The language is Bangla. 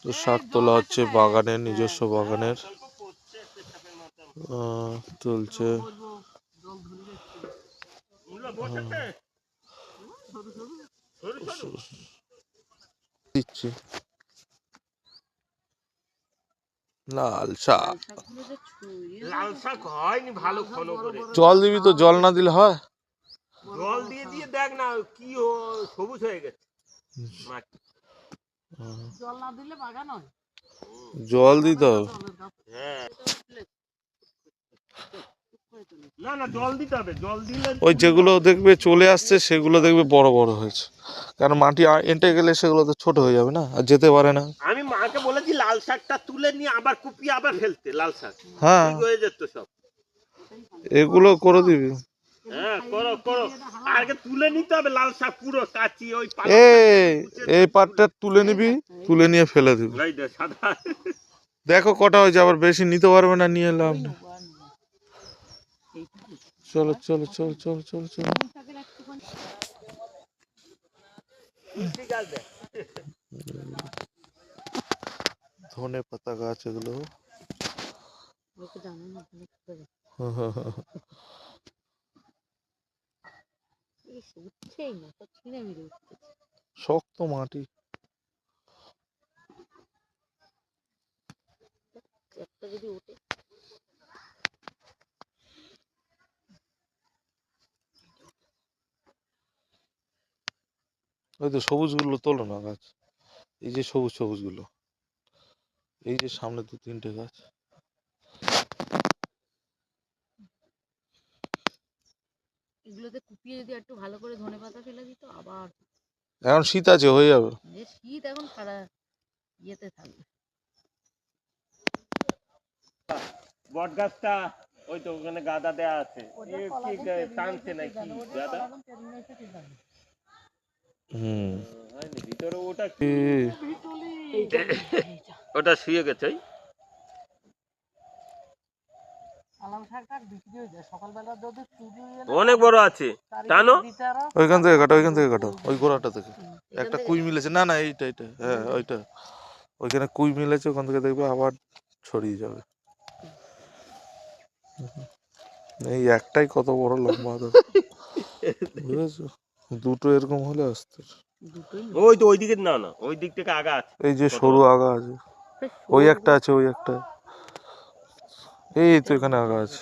তো শাক তোলা হচ্ছে বাগানের, নিজস্ব বাগানের তুলছে। দিচ্ছি লাল শাক। লাল শাক হয়নি ভালো ঘন করে। জল দিবি তো, জল না দিলে হয়? জল দিয়ে দিয়ে দেখ না কি সবুজ হয়ে গেছে মাটি। জল না দিলে বাগান হয়? জল দিতে হবে। হ্যাঁ না না জল দিতে হবে, জল দিলে ওই যেগুলো দেখবে চলে আসছে সেগুলো দেখবে বড় বড় হয়েছে, কারণ মাটি এঁটে গেলে সেগুলো তো ছোট হয়ে যাবে না, আর যেতে পারে না। আমি মাকে বলেছি লাল শাকটা তুলে নিয়ে আবার কুপিয়ে আবার ফেলতে, লাল শাক হ্যাঁ ঠিক হয়ে যেত সব। এগুলো করে দিবি। হ্যাঁ করো করো, আগে তুলে নিতে হবে লাল শাক পুরো কাচি ওই এই পাটটা তুলে নিবি, তুলে নিয়ে ফেলে দিবি। সাদা। দেখো কটা হয়েছে, আবার বেশি নিতে পারবে না, নিয়ে লাভ নেই। চলো চলো চলো চলো চলো চলো। ধনে পাতা গাছ এগুলো। শক্ত মাটি। ওই তো সবুজ গুলো তোলো না গাছ, এই যে সবুজ সবুজ গুলো, এই যে সামনে 2-3টে গাছ। এগুলোতে কুপিয়ে যদি একটু ভালো করে ধনেপাতা ফেলে দিত আবার। এখন শীত আছে, হয়ে যাবে। শীত এখন সারা ইয়েতে থাকবে। বট গাছটা ওই তো ওখানে গাদা দেয়া আছে, টানছে নাকি গাদা? ভিতরে ওটা কি ওটা শুয়ে গেছে। অনেক বড় আছে, টানো ওইখান থেকে কাটো, ওইখান থেকে কাটো, ওই গোড়াটা থেকে একটা কুই মিলেছে। না না এইটা এইটা, হ্যাঁ ওইটা, ওইখানে কুই মিলেছে, ওখান থেকে দেখবে আবার ছড়িয়ে যাবে। এই একটাই কত বড় লম্বা, বুঝেছো? দুটো এরকম হলে আসতে। ওই তো ওই দিকে, না না ওই দিক থেকে আগা আছে, এই যে সরু আগা আছে, ওই একটা আছে, ওই একটা, এই তো এখানে আগা আছে।